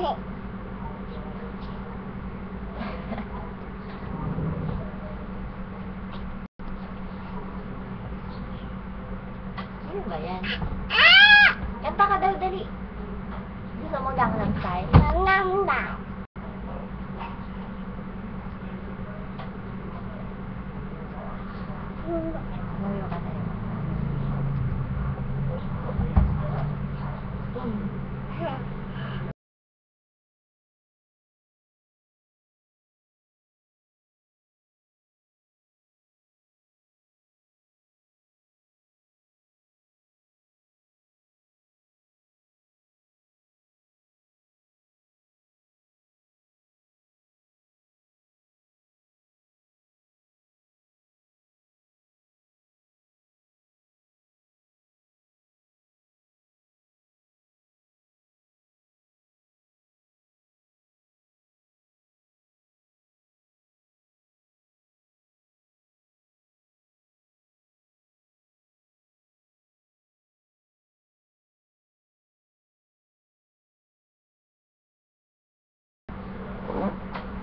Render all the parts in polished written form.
Ano ba yan? Kanta ka daw, dali. Gusto mo Gangnam Style? Gangnam Style. Mayo ka tayo.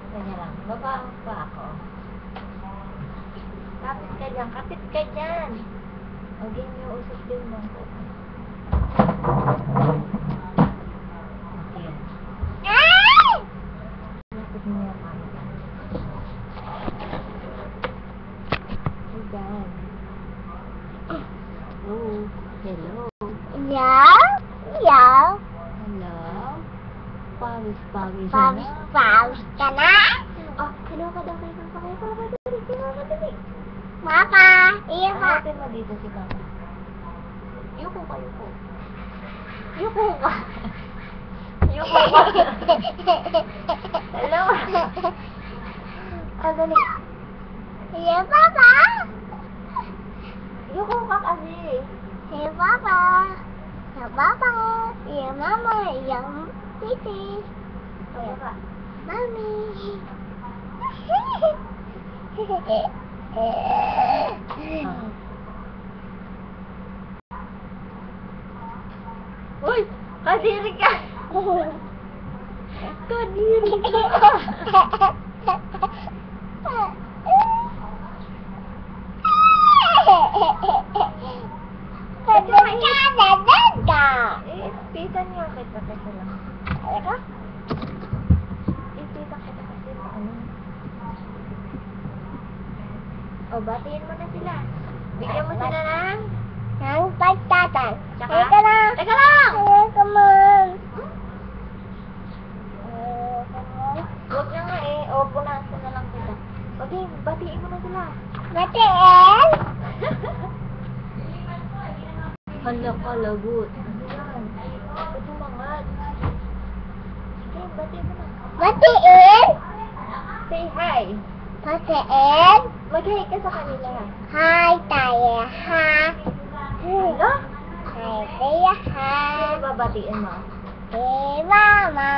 Kanya lang. Baba pa ako. Kapit ka dyan. Kapit ka dyan. Okay, may usap din mo. Okay. Lapit mo yung camera. Ayan. Oh, hello. Yeah? Yeah. Hello. Pawis-pawis na. Pawis ka na? Oh, hello ka daw kay Papa. Kay Papa, dali. Kay Papa, dali. Papa, iya pa. Hanapin mo dito si Papa. Yuko ka, yuko. Yuko ka. Yuko ka. Hello. Ah, dali. Iya Papa. Yuko ka kasi. Iya Papa. Iya Papa. Iya Mama. Iya Titi. Kaya ka. Mami. Uy! Kadiri ka! Kadiri ka! Ipitan niya kita kasi lang. Ano? Ipitan kita kasi lang. O, batiin mo na sila. Bigyan mo sila ng... Ng pagtatan. Tsaka? Teka lang. Teka lang! Teka man. Huwag na nga eh. O, punasan na lang kita. Okay, batiin mo na sila. Batiin? Hala ka, lagot. Ano yan? Ba't umangat? Sige, batiin mo na. Batiin? Say hi. Batiin? Mag-hi ka sa kanila. Hi tayo. Ha. Hala? Hi tayo. Ha. Sino babatiin mo? Si Mama.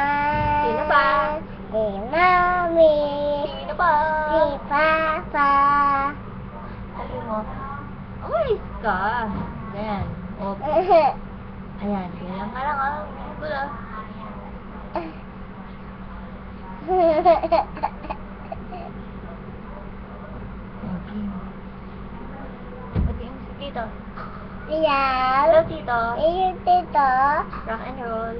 Sino ba? Si Mami. Sino ba? Si Papa. Sabi mo, umalis ka. Ayan. O, ayan. Kailan ka lang ah. Wala. Okay. Batiin mo si Tito. Yan. Hello, Tito. Iyon tito. Rock and roll.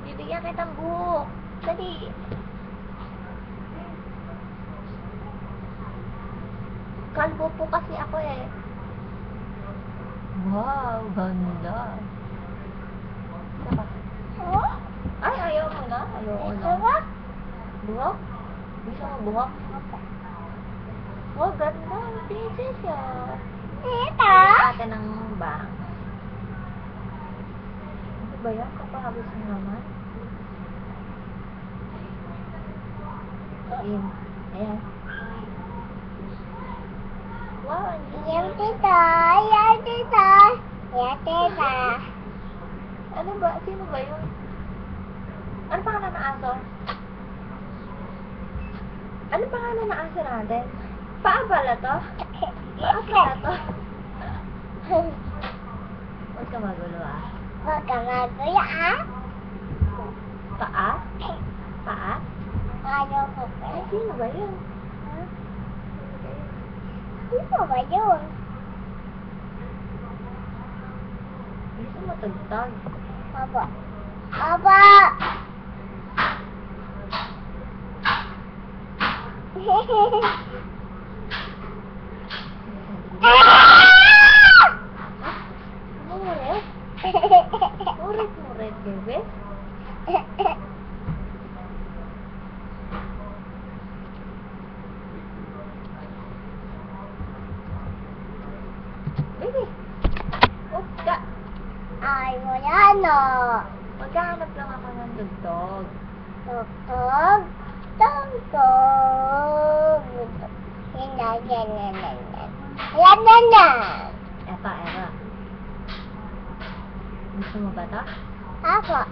Bibigyan kitang buhok. Dali. Kalbo po kasi ako eh. Wow, ganda. Saka. Ay, ayaw mo na. Ayoko na. Buhok? Gusto mo buhok? Oh, ganda. Princess yan. Ito. Ate ng bang. Ano ba yan? Kapahagos na naman. Ayan. Ayan. Wow, ang Yan tito. Yan tito. Yan tito. ano ba? Sino ba yun? Ano pangalan ng aso? Ano pangalan ng aso natin? Paabala to? Akin na to. Huwag ka magulo ah. Huwag ka magulo ah. Paa? Paa? Ayaw ko pa. Ay, sino ba yun? Ha? Sino ba yun? Gusto mo tugtog? Aba. Aba! Muret? Muret, bebe? Bebe! Huwag ka! Ay, mo yan o. Maghahanap lang ako ng tugtog. Tugtog. Tugtog. Yan na, yan na, yan na. Yan na na. Eto. Gusto mo ba to? Ako. Hmm.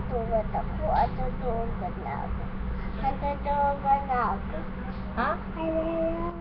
Tugot ako at tutugot na ako. At tutugot na ako. Ha? Ayan.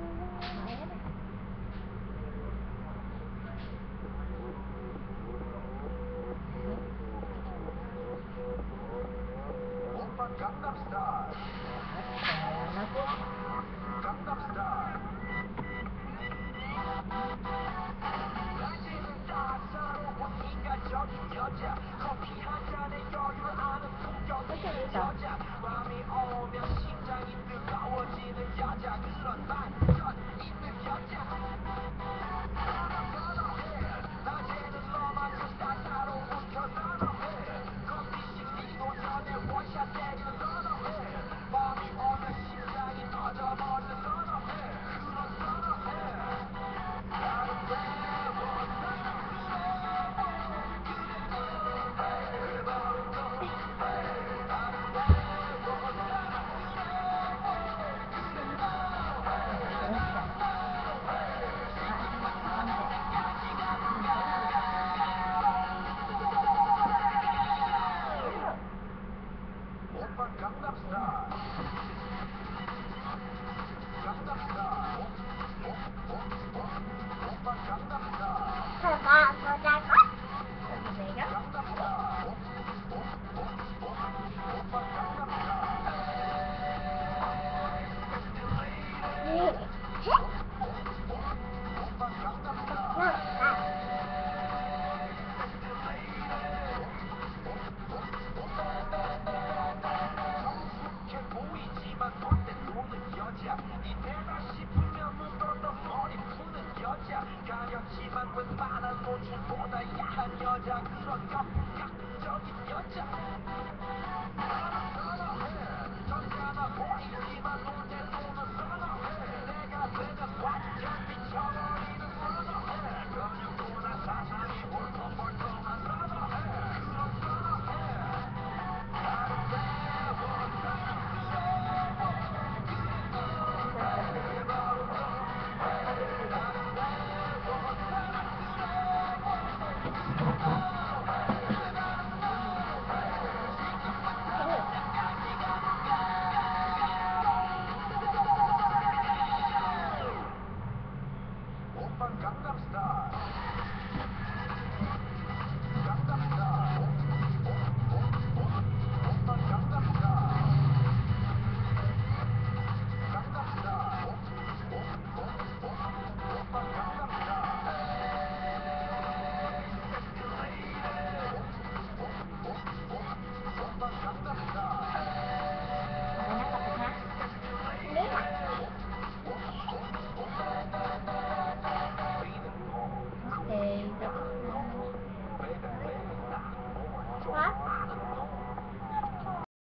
가렸지만 웬만한 노출보다 야한 여자 그런